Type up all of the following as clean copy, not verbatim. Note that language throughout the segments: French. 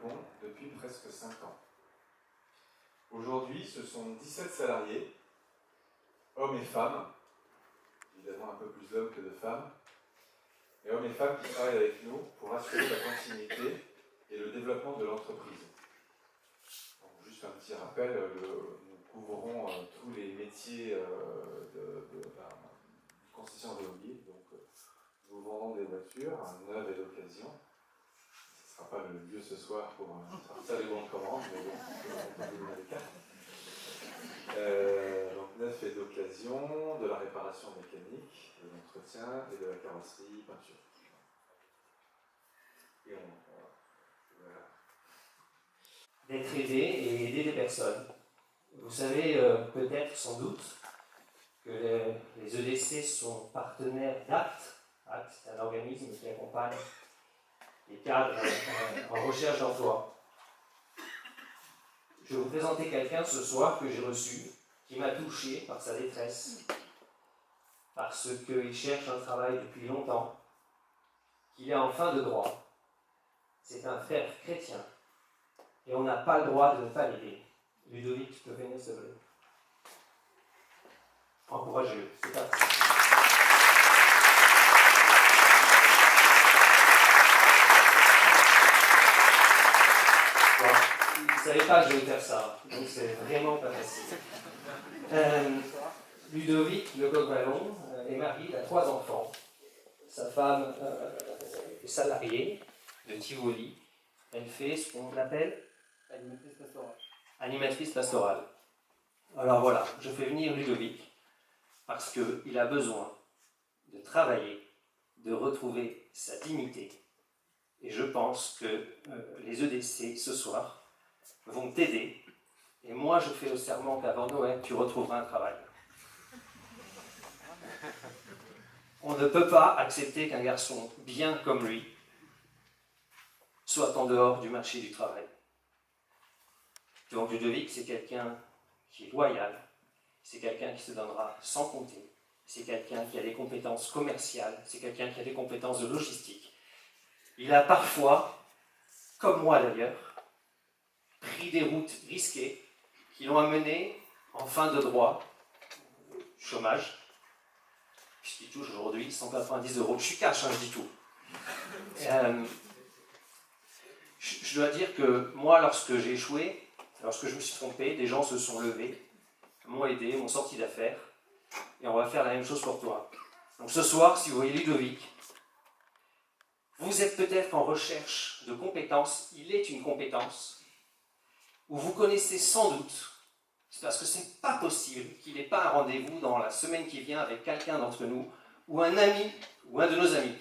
Pont depuis presque 5 ans. Aujourd'hui, ce sont 17 salariés, hommes et femmes, évidemment un peu plus d'hommes que de femmes, et hommes et femmes qui travaillent avec nous pour assurer la continuité et le développement de l'entreprise. Donc, juste un petit rappel, nous couvrons tous les métiers de concession automobile. Donc, nous vendons des voitures neuves et d'occasion. Ce ne sera pas le lieu ce soir pour sortir les bons de commande, mais bon, on peut vous donner les cartes. Donc, neuf et d'occasion, de la réparation mécanique, de l'entretien et de la carrosserie peinture. Et voilà. D'être aidé et aider des personnes. Vous savez peut-être, sans doute, que les EDC sont partenaires d'ACT. ACT, c'est un organisme qui accompagne les cadres en recherche d'emploi. Je vais vous présenter quelqu'un ce soir que j'ai reçu, qui m'a touché par sa détresse, parce qu'il cherche un travail depuis longtemps, qu'il est en fin de droit. C'est un frère chrétien, et on n'a pas le droit de ne pas l'aider. Ludovic, tu peux venir, s'il te plaît. Encouragez-le, c'est parti. Bon, il ne savait pas que je vais faire ça, donc c'est vraiment pas facile. Ludovic, le coq-ballon, est marié, il a 3 enfants. Sa femme est salariée de Tivoli. Elle fait ce qu'on appelle animatrice pastorale. Alors voilà, je fais venir Ludovic parce qu'il a besoin de travailler, de retrouver sa dignité. Et je pense que les EDC ce soir vont t'aider. Et moi, je fais le serment qu'avant Noël, tu retrouveras un travail. On ne peut pas accepter qu'un garçon bien comme lui soit en dehors du marché du travail. Donc Ludovic, c'est quelqu'un qui est loyal, c'est quelqu'un qui se donnera sans compter, c'est quelqu'un qui a des compétences commerciales, c'est quelqu'un qui a des compétences de logistique. Il a parfois, comme moi d'ailleurs, pris des routes risquées qui l'ont amené en fin de droit, chômage, puisqu'il touche aujourd'hui 190 €. Je suis cash, je dis tout. Je dois dire que moi, lorsque j'ai échoué, lorsque je me suis trompé, des gens se sont levés, m'ont aidé, m'ont sorti d'affaires, et on va faire la même chose pour toi. Donc ce soir, si vous voyez Ludovic, vous êtes peut-être en recherche de compétences, il est une compétence, ou vous connaissez sans doute, c'est parce que c'est pas possible qu'il n'ait pas un rendez-vous dans la semaine qui vient avec quelqu'un d'entre nous, ou un ami, ou un de nos amis.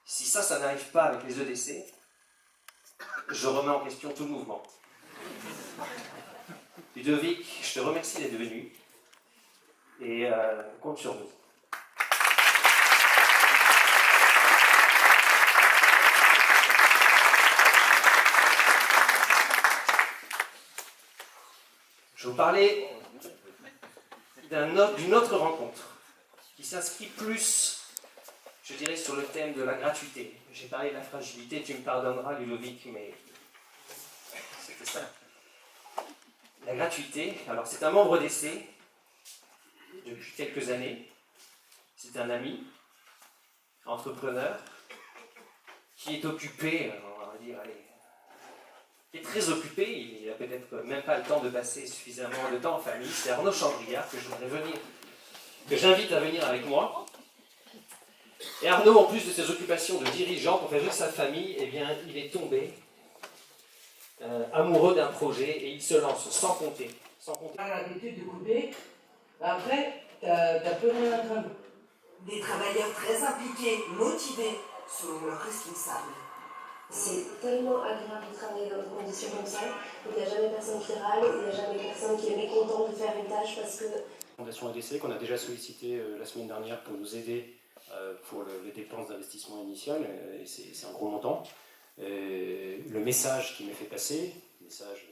Si ça n'arrive pas avec les EDC, je remets en question tout le mouvement. Ludovic, je te remercie d'être venu et compte sur nous. Je vais vous parler d'une autre rencontre qui s'inscrit plus, je dirais, sur le thème de la gratuité. J'ai parlé de la fragilité, tu me pardonneras Ludovic, mais c'était ça. La gratuité, alors c'est un membre d'essai depuis quelques années. C'est un ami, entrepreneur, qui est occupé, on va dire, qui est très occupé, il n'a peut-être même pas le temps de passer suffisamment de temps en famille. C'est Arnaud Chandriard que j'invite à venir avec moi. Et Arnaud, en plus de ses occupations de dirigeant pour faire vivre sa famille, eh bien, il est tombé amoureux d'un projet et il se lance sans compter. Tu as l'habitude de couper, après, tu n'as plus rien à craindre. Des travailleurs très impliqués, motivés, selon leurs responsables. C'est tellement agréable de travailler dans des conditions comme ça. Il n'y a jamais personne qui râle, il n'y a jamais personne qui est mécontent de faire une tâche parce que... Fondation ADC qu'on a déjà sollicité la semaine dernière pour nous aider pour les dépenses d'investissement initial, et c'est un gros montant. Le message qui m'est fait passer, message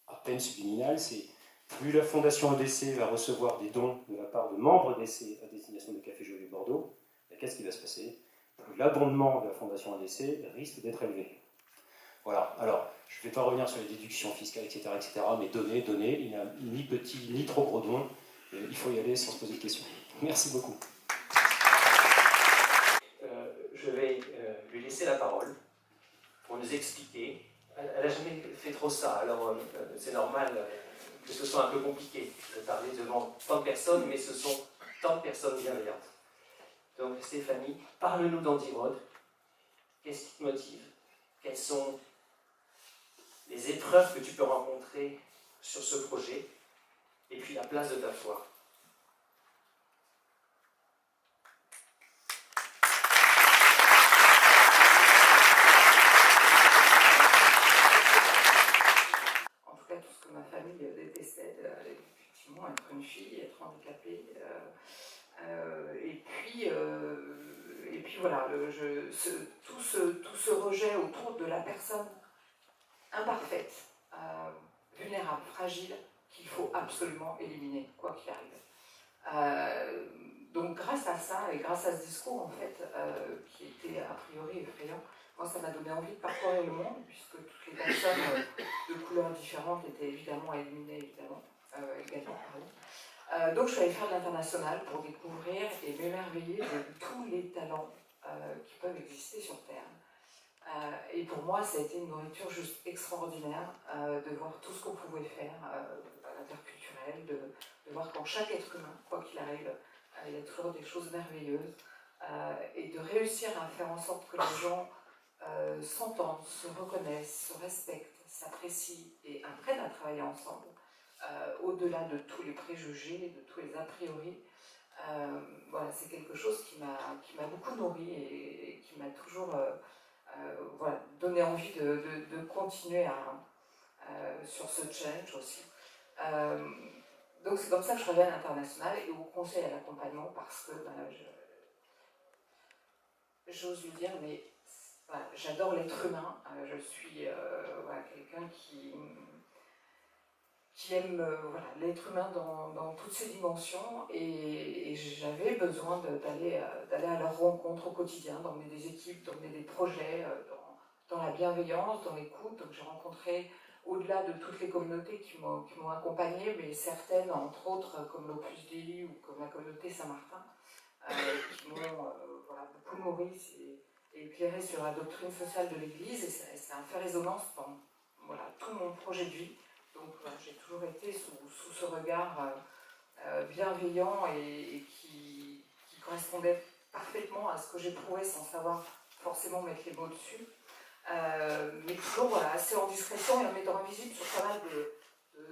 à peine subliminal, c'est plus la Fondation ADC va recevoir des dons de la part de membres ADC à destination de Café Joli Bordeaux, qu'est-ce qui va se passer? L'abondement de la Fondation ADC risque d'être élevé. Voilà, alors je ne vais pas revenir sur les déductions fiscales, etc., mais donner, il n'y a ni petit ni trop gros don, il faut y aller sans se poser de questions. Merci beaucoup. Je vais lui laisser la parole pour nous expliquer. Elle n'a jamais fait trop ça, alors c'est normal que ce soit un peu compliqué de parler devant tant de personnes, mais ce sont tant de personnes bienveillantes. Donc Stéphanie, parle-nous d'Andirode. Qu'est-ce qui te motive? Quelles sont les épreuves que tu peux rencontrer sur ce projet? Et puis la place de ta foi. En tout cas, tout ce que ma famille détestait, effectivement, être une fille, être handicapée. Et puis voilà, tout ce rejet autour de la personne imparfaite, vulnérable, fragile, qu'il faut absolument éliminer, quoi qu'il arrive. Donc grâce à ça, et grâce à ce discours, en fait, qui était a priori effrayant, moi ça m'a donné envie de parcourir le monde, puisque toutes les personnes de couleurs différentes étaient évidemment éliminées, également. Donc je suis allée faire de l'international pour découvrir et m'émerveiller de tous les talents qui peuvent exister sur Terre. Et pour moi, ça a été une nourriture juste extraordinaire de voir tout ce qu'on pouvait faire à l'interculturel, de voir qu'en chaque être humain, quoi qu'il arrive, il y a toujours des choses merveilleuses, et de réussir à faire en sorte que les gens s'entendent, se reconnaissent, se respectent, s'apprécient et apprennent à travailler ensemble, au-delà de tous les préjugés, de tous les a priori. Voilà, c'est quelque chose qui m'a beaucoup nourri et qui m'a toujours voilà, donné envie de continuer sur ce challenge aussi. Donc c'est comme ça que je travaille à l'international et au conseil à l'accompagnement, parce que j'ose le dire, mais voilà, j'adore l'être humain. Je suis voilà, quelqu'un qui aime voilà, l'être humain dans toutes ses dimensions, et j'avais besoin d'aller à leur rencontre au quotidien, d'emmener des équipes, d'emmener des projets, dans la bienveillance, dans l'écoute. Donc j'ai rencontré, au-delà de toutes les communautés qui m'ont accompagnée, mais certaines, entre autres, comme l'Opus Dei ou comme la communauté Saint-Martin, qui m'ont voilà, beaucoup nourri et éclairé sur la doctrine sociale de l'Église, et ça a fait résonance dans voilà, tout mon projet de vie. Donc j'ai toujours été sous ce regard bienveillant et qui correspondait parfaitement à ce que j'éprouvais sans savoir forcément mettre les mots dessus. Mais toujours voilà, assez en discrétion et en mettant invisible sur pas mal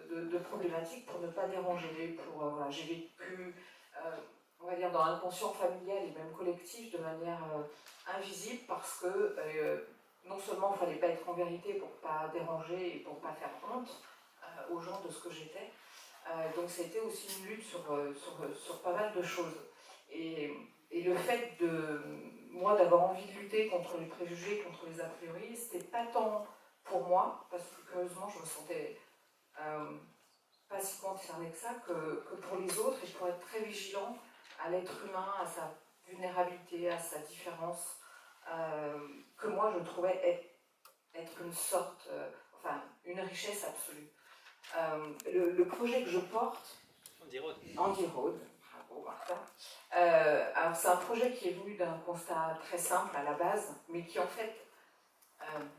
de problématiques pour ne pas déranger. Voilà, j'ai vécu, on va dire, dans l'inconscient familial et même collectif de manière invisible, parce que non seulement il ne fallait pas être en vérité pour ne pas déranger et pour ne pas faire honte aux gens de ce que j'étais. Donc ça a été aussi une lutte sur pas mal de choses. Et le fait moi d'avoir envie de lutter contre les préjugés, contre les a priori, c'était pas tant pour moi, parce que curieusement je me sentais pas si concernée que ça, que pour les autres, et pour être très vigilant à l'être humain, à sa vulnérabilité, à sa différence, que moi je trouvais être une sorte, enfin une richesse absolue. Le projet que je porte, Andirode, bravo Martha, alors c'est un projet qui est venu d'un constat très simple à la base, mais qui en fait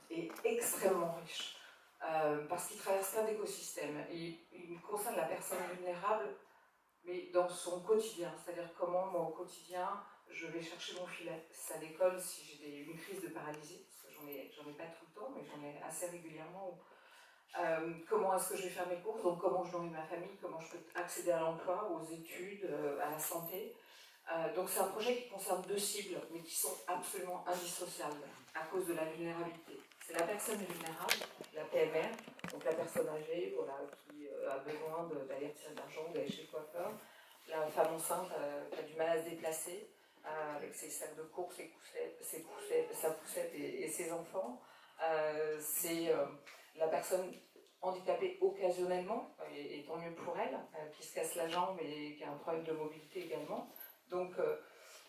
est extrêmement riche, parce qu'il traverse plein d'écosystèmes. Il concerne la personne vulnérable, mais dans son quotidien, c'est-à-dire comment moi au quotidien je vais chercher mon filet. C'est à l'école si j'ai une crise de paralysie, parce que j'en ai pas tout le temps, mais j'en ai assez régulièrement. Comment est-ce que je vais faire mes courses, donc comment je nourris ma famille, comment je peux accéder à l'emploi, aux études, à la santé. Donc c'est un projet qui concerne deux cibles, mais qui sont absolument indissociables à cause de la vulnérabilité. C'est la personne vulnérable, la PMR, donc la personne âgée voilà, qui a besoin d'aller retirer de l'argent, d'aller chez le coiffeur, la femme enceinte qui a du mal à se déplacer, avec ses sacs de courses, sa poussette et ses enfants. C'est la personne handicapée occasionnellement, et tant mieux pour elle, qui se casse la jambe et qui a un problème de mobilité également. Donc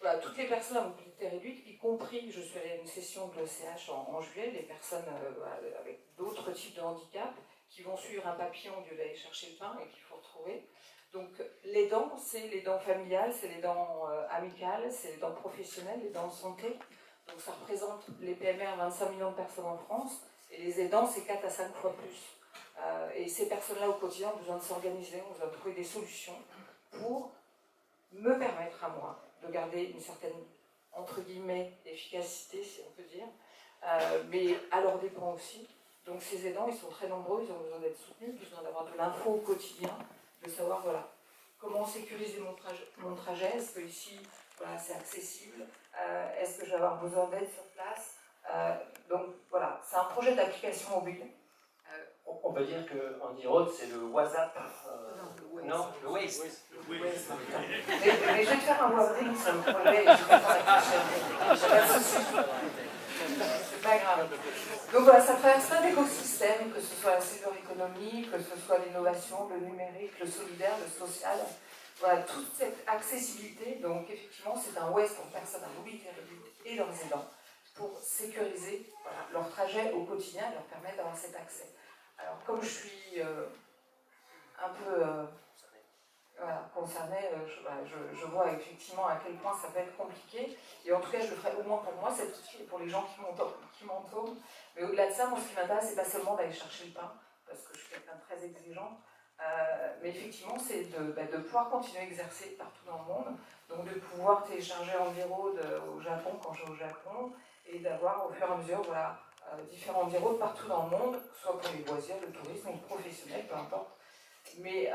voilà, toutes les personnes à mobilité réduite, y compris, je suis allée à une session de l'ECH en juillet, les personnes avec d'autres types de handicap, qui vont suivre un papillon au lieu d'aller chercher le pain et qu'il faut retrouver. Donc les dents, c'est les dents familiales, c'est les dents amicales, c'est les dents professionnelles, les dents de santé. Donc ça représente les PME à 25 millions de personnes en France, et les aidants, c'est 4 à 5 fois plus. Et ces personnes-là, au quotidien, ont besoin de s'organiser, ont besoin de trouver des solutions pour me permettre à moi de garder une certaine, entre guillemets, efficacité, si on peut dire, mais à leur dépens aussi. Donc ces aidants, ils sont très nombreux, ils ont besoin d'être soutenus, ils ont besoin d'avoir de l'info au quotidien, de savoir, voilà, comment sécuriser mon trajet, est-ce que ici, voilà, c'est accessible, est-ce que je vais avoir besoin d'aide sur place, donc voilà, c'est un projet d'application mobile. On peut dire qu'en Iran, c'est le WhatsApp. Non, le Waze. Mais je vais te faire un wording sur le projet et je vais pas réfléchir. Pas de souci. C'est pas grave. Donc voilà, ça traverse plein d'écosystèmes, que ce soit la cyberéconomie, que ce soit l'innovation, le numérique, le solidaire, le social. Voilà, toute cette accessibilité. Donc effectivement, c'est un Waze pour personnes à mobilité réduite et leurs aidants pour sécuriser voilà, leur trajet au quotidien et leur permettre d'avoir cet accès. Alors comme je suis un peu voilà, concernée, je vois effectivement à quel point ça peut être compliqué. Et en tout cas, je le ferai au moins pour moi, cet outil, et pour les gens qui m'entourent. Mais au-delà de ça, moi, ce qui m'intéresse, c'est pas seulement d'aller chercher le pain, parce que je suis quelqu'un de très exigeant, mais effectivement, c'est de pouvoir continuer à exercer partout dans le monde, donc de pouvoir télécharger Enviro au Japon quand je vais au Japon, et d'avoir au fur et à mesure voilà, différents Enviro partout dans le monde, soit pour les loisirs, le tourisme ou le professionnel, peu importe. Mais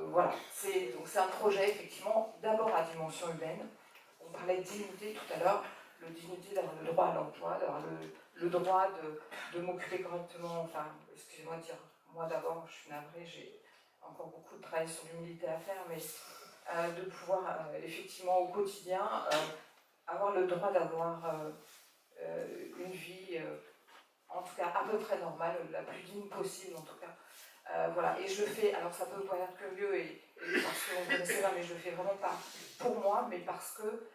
voilà, c'est un projet effectivement d'abord à dimension humaine. On parlait de dignité tout à l'heure, le dignité d'avoir le droit à l'emploi, d'avoir le droit de m'occuper correctement, enfin, excusez-moi de dire, moi d'abord, je suis navrée, j'ai encore beaucoup de travail sur l'humilité à faire, mais de pouvoir effectivement au quotidien avoir le droit d'avoir une vie, en tout cas à peu près normale, la plus digne possible en tout cas. Voilà, et je le fais, alors ça peut paraître curieux et parce qu'on ne connaissait pas, mais je le fais vraiment pas pour moi, mais parce que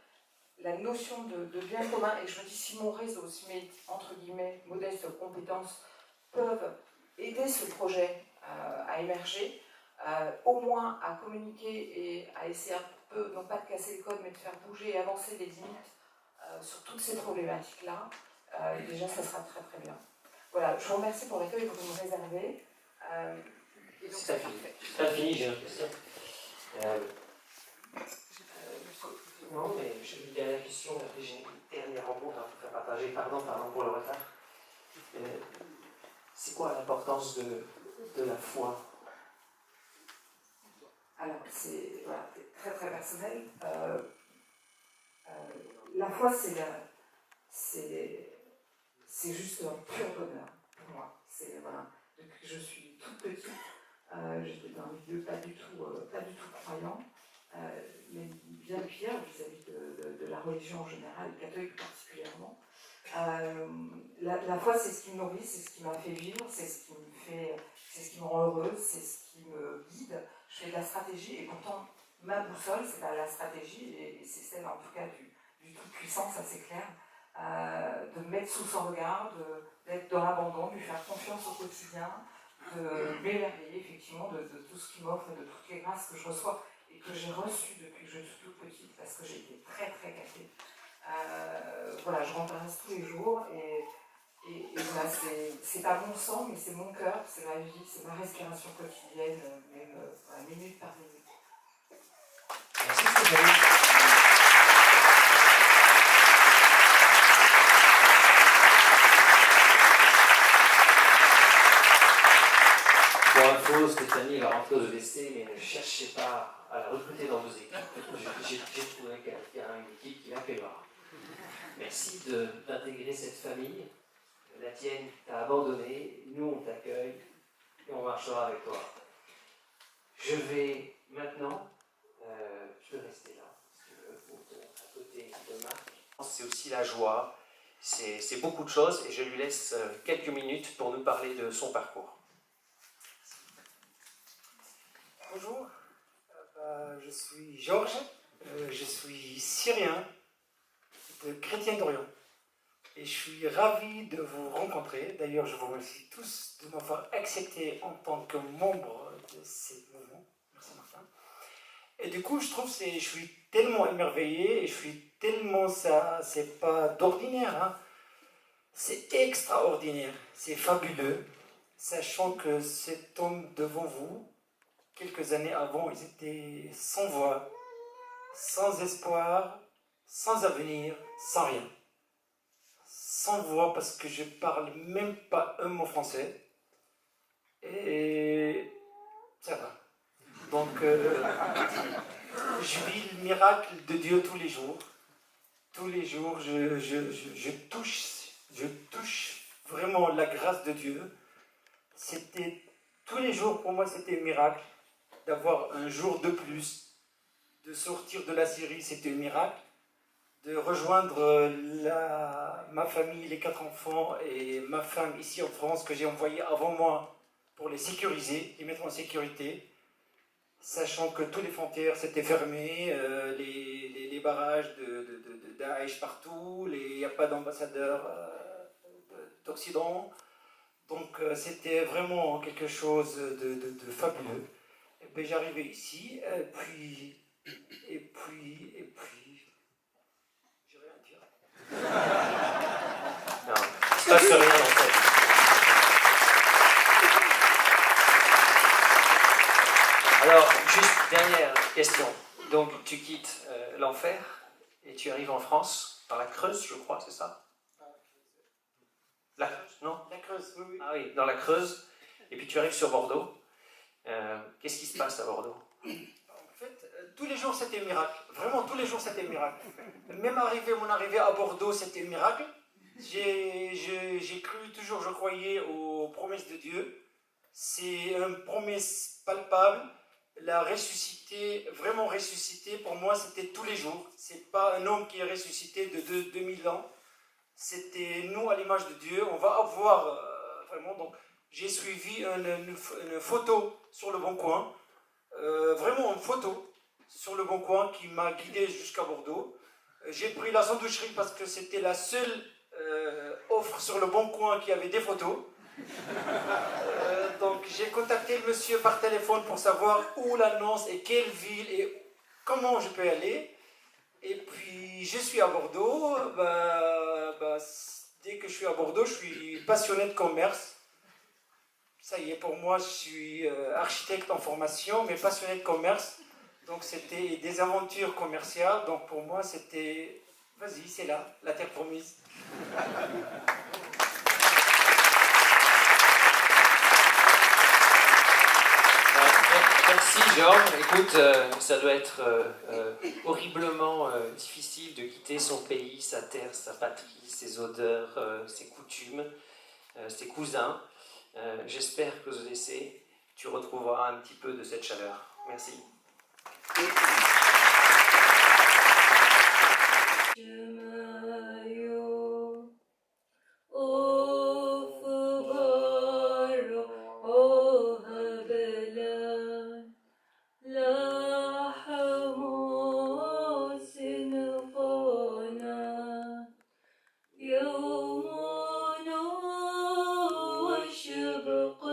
la notion de bien commun, et je me dis si mon réseau, si mes, entre guillemets, modestes compétences peuvent aider ce projet à émerger, au moins à communiquer et à essayer un peu, non pas de casser le code, mais de faire bouger et avancer les limites sur toutes ces problématiques-là, déjà ça sera très très bien. Voilà, je vous remercie pour l'accueil que vous me réservez. Et donc c'est parfait. C'est pas fini, j'ai l'impression. Non, mais j'ai une dernière question, après j'ai une dernière rencontre à vous faire partager. Pardon pour le retard. C'est quoi l'importance de la foi? Alors, c'est voilà, très très personnel. La foi, c'est juste un pur bonheur pour moi. C'est voilà, depuis que je suis toute petite, j'étais dans un milieu pas du tout croyant, mais bien pire vis-à-vis de la religion en général, et catholique particulièrement. La foi, c'est ce qui me nourrit, c'est ce qui m'a fait vivre, c'est ce qui me rend heureuse, c'est ce qui me guide. Je fais de la stratégie et pourtant ma boussole, c'est pas la stratégie et c'est celle en tout cas du tout-puissant, ça c'est clair, de me mettre sous son regard, d'être dans l'abandon, de lui faire confiance au quotidien, de m'émerveiller effectivement de tout ce qu'il m'offre et de toutes les grâces que je reçois et que j'ai reçues depuis que je suis toute petite parce que j'ai été très très gâtée. Voilà, je remplace tous les jours et voilà, c'est pas mon sang, mais c'est mon cœur, c'est ma vie, c'est ma respiration quotidienne, même voilà, minute par minute. Merci Stéphanie. Pour info, Stéphanie va rentrer aux EVC, mais ne cherchez pas à la recruter dans vos équipes. J'ai trouvé une équipe qui l'accueillera. Merci d'intégrer cette famille. La tienne t'a abandonné, nous on t'accueille et on marchera avec toi. Je vais maintenant, je vais rester là, si tu veux, à côté de Marc. C'est aussi la joie, c'est beaucoup de choses et je lui laisse quelques minutes pour nous parler de son parcours. Bonjour, je suis Georges, je suis syrien, chrétien d'Orient. Et je suis ravi de vous rencontrer. D'ailleurs, je vous remercie tous de m'avoir accepté en tant que membre de ce mouvement. Merci Martin. Et du coup, je suis tellement émerveillé et je suis tellement ça, c'est pas d'ordinaire, hein. C'est extraordinaire, c'est fabuleux, sachant que cet homme devant vous, quelques années avant, ils étaient sans voix, sans espoir, sans avenir, sans rien. Sans voix parce que je parle même pas un mot français. Et ça va. Donc, je vis le miracle de Dieu tous les jours. Tous les jours, je touche vraiment la grâce de Dieu. Tous les jours, pour moi, c'était un miracle. D'avoir un jour de plus, de sortir de la Syrie, c'était un miracle. De rejoindre ma famille, les 4 enfants et ma femme ici en France, que j'ai envoyé avant moi pour les sécuriser, les mettre en sécurité, sachant que toutes les frontières s'étaient fermées, les barrages de Daesh partout, il n'y a pas d'ambassadeur d'Occident. Donc c'était vraiment quelque chose de fabuleux. Et puis j'arrivais ici, et puis, j'ai rien à dire. Non, il ne se passe rien en fait. Alors, juste dernière question. Donc, tu quittes l'enfer et tu arrives en France, dans la Creuse, je crois, c'est ça? La Creuse, non? La Creuse, oui. Ah oui, dans la Creuse. Et puis tu arrives sur Bordeaux. Qu'est-ce qui se passe à Bordeaux? En fait, tous les jours c'était un miracle. Vraiment, tous les jours c'était un miracle. Même mon arrivée à Bordeaux, c'était un miracle. J'ai cru toujours, je croyais aux promesses de Dieu. C'est une promesse palpable. La ressuscité, vraiment ressuscité, pour moi c'était tous les jours. C'est pas un homme qui est ressuscité de 2000 ans. C'était nous à l'image de Dieu. On va avoir vraiment. Donc, j'ai suivi une photo sur le Bon Coin. Vraiment une photo sur le Bon Coin qui m'a guidé jusqu'à Bordeaux. J'ai pris la sandwicherie parce que c'était la seule offre sur le Bon Coin qui avait des photos. Donc j'ai contacté le monsieur par téléphone pour savoir où l'annonce et quelle ville et comment je peux y aller. Et puis je suis à Bordeaux. Dès que je suis à Bordeaux, je suis passionné de commerce. Ça y est, pour moi, je suis architecte en formation, mais passionné de commerce. Donc c'était des aventures commerciales. Donc pour moi, c'était... Vas-y, c'est là, la terre promise. Merci Georges. Écoute, ça doit être horriblement difficile de quitter son pays, sa terre, sa patrie, ses odeurs, ses coutumes, ses cousins. J'espère qu'aux Odyssées, tu retrouveras un petit peu de cette chaleur. Merci. يوم وشبق